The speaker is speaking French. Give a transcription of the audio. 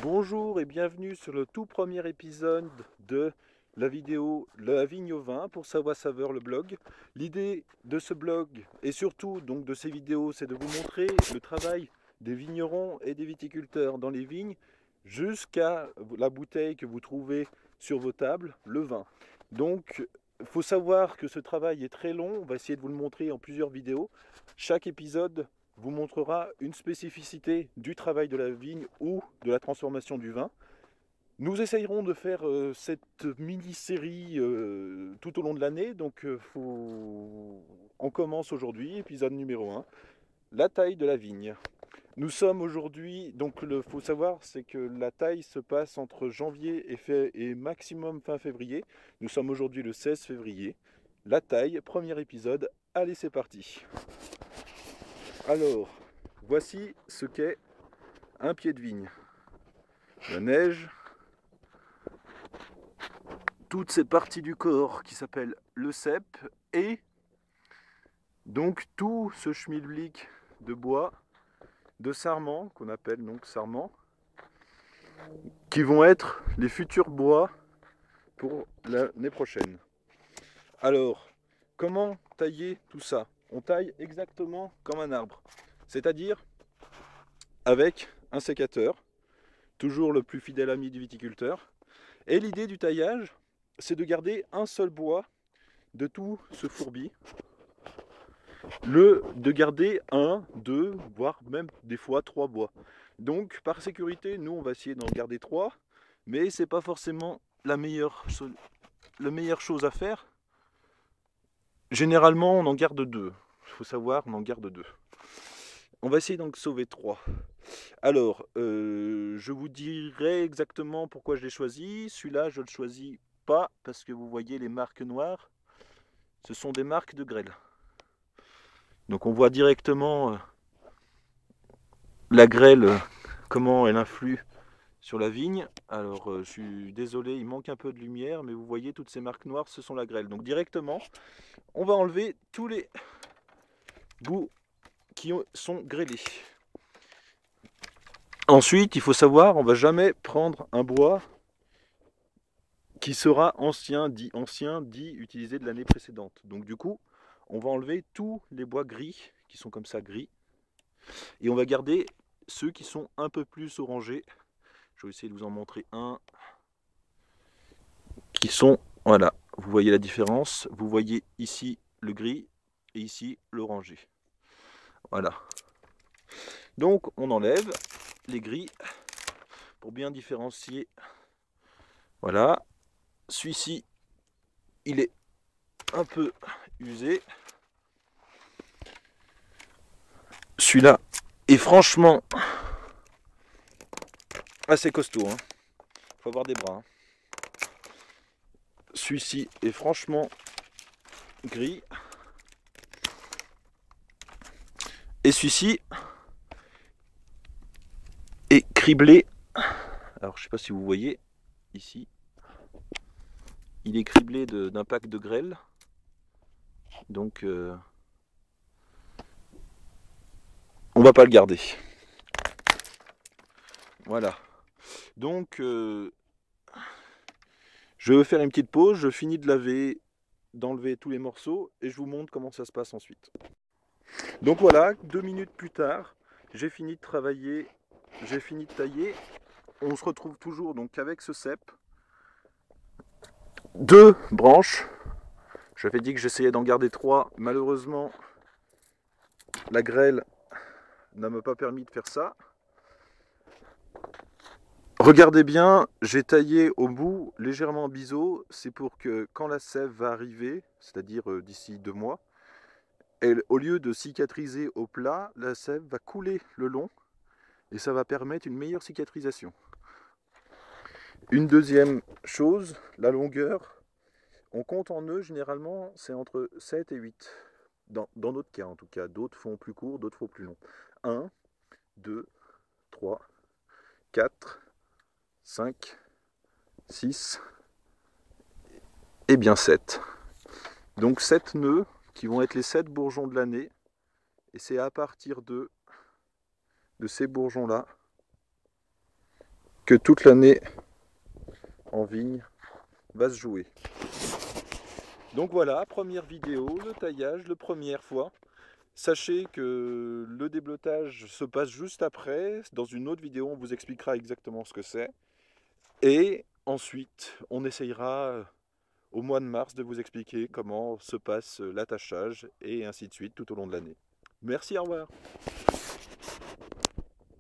Bonjour et bienvenue sur le tout premier épisode de la vidéo La Vigne au Vin pour Savoie Saveur, le blog. L'idée de ce blog et surtout donc de ces vidéos, c'est de vous montrer le travail des vignerons et des viticulteurs dans les vignes jusqu'à la bouteille que vous trouvez sur vos tables, le vin. Donc il faut savoir que ce travail est très long, on va essayer de vous le montrer en plusieurs vidéos. Chaque épisode vous montrera une spécificité du travail de la vigne ou de la transformation du vin. Nous essayerons de faire cette mini-série tout au long de l'année, donc on commence aujourd'hui, épisode numéro 1, la taille de la vigne. Nous sommes aujourd'hui, donc il faut savoir, c'est que la taille se passe entre janvier et maximum fin février. Nous sommes aujourd'hui le 16 février. La taille, premier épisode, allez c'est parti. Alors, voici ce qu'est un pied de vigne. La neige, toutes ces parties du corps qui s'appellent le cep et donc tout ce schmilblick de bois, de sarment, qu'on appelle donc sarment, qui vont être les futurs bois pour l'année prochaine. Alors, comment tailler tout ça? On taille exactement comme un arbre, c'est-à-dire avec un sécateur, toujours le plus fidèle ami du viticulteur. Et l'idée du taillage, c'est de garder un seul bois de tout ce fourbi. De garder un, deux, voire même des fois 3 bois. Donc par sécurité, nous on va essayer d'en garder 3, mais c'est pas forcément la meilleure chose à faire. Généralement on en garde 2. Il faut savoir, on en garde 2. On va essayer d'en sauver 3. Alors, je vous dirai exactement pourquoi je l'ai choisi. Celui-là, je ne le choisis pas parce que vous voyez les marques noires. Ce sont des marques de grêle. Donc on voit directement la grêle, comment elle influe sur la vigne. Alors, je suis désolé, il manque un peu de lumière, mais vous voyez toutes ces marques noires, ce sont la grêle. Donc directement, on va enlever tous les bouts qui sont grêlés. Ensuite, il faut savoir, on ne va jamais prendre un bois qui sera ancien, dit utilisé de l'année précédente. Donc du coup, on va enlever tous les bois gris, qui sont comme ça gris, et on va garder ceux qui sont un peu plus orangés. Je vais essayer de vous en montrer un, qui sont, voilà, vous voyez la différence, vous voyez ici le gris, et ici l'orangé. Voilà. Donc on enlève les gris, pour bien différencier. Voilà. Celui-ci, il est un peu usé. Celui-là est franchement assez costaud. Faut avoir des bras. Celui-ci est franchement gris. Et celui-ci est criblé. Alors je ne sais pas si vous voyez ici. Il est criblé d'un pack de grêle. Donc on va pas le garder. Voilà. Donc je vais faire une petite pause, je finis de laver, d'enlever tous les morceaux et je vous montre comment ça se passe ensuite. Donc voilà, 2 minutes plus tard, j'ai fini de travailler, j'ai fini de tailler. On se retrouve toujours donc avec ce cep. 2 branches. J'avais dit que j'essayais d'en garder 3. Malheureusement, la grêle n'a pas permis de faire ça. Regardez bien, j'ai taillé au bout légèrement biseau. C'est pour que quand la sève va arriver, c'est-à-dire d'ici 2 mois, au lieu de cicatriser au plat, la sève va couler le long et ça va permettre une meilleure cicatrisation. Une deuxième chose, la longueur. On compte en nœuds, généralement, c'est entre 7 et 8. Dans notre cas, en tout cas. D'autres font plus court, d'autres font plus long. 1, 2, 3, 4, 5, 6 et bien 7. Donc 7 nœuds qui vont être les 7 bourgeons de l'année. Et c'est à partir de ces bourgeons-là que toute l'année en vigne va se jouer. Donc voilà, première vidéo, le taillage, la première fois. Sachez que le déblotage se passe juste après. Dans une autre vidéo, on vous expliquera exactement ce que c'est. Et ensuite, on essayera au mois de mars de vous expliquer comment se passe l'attachage et ainsi de suite tout au long de l'année. Merci, au revoir.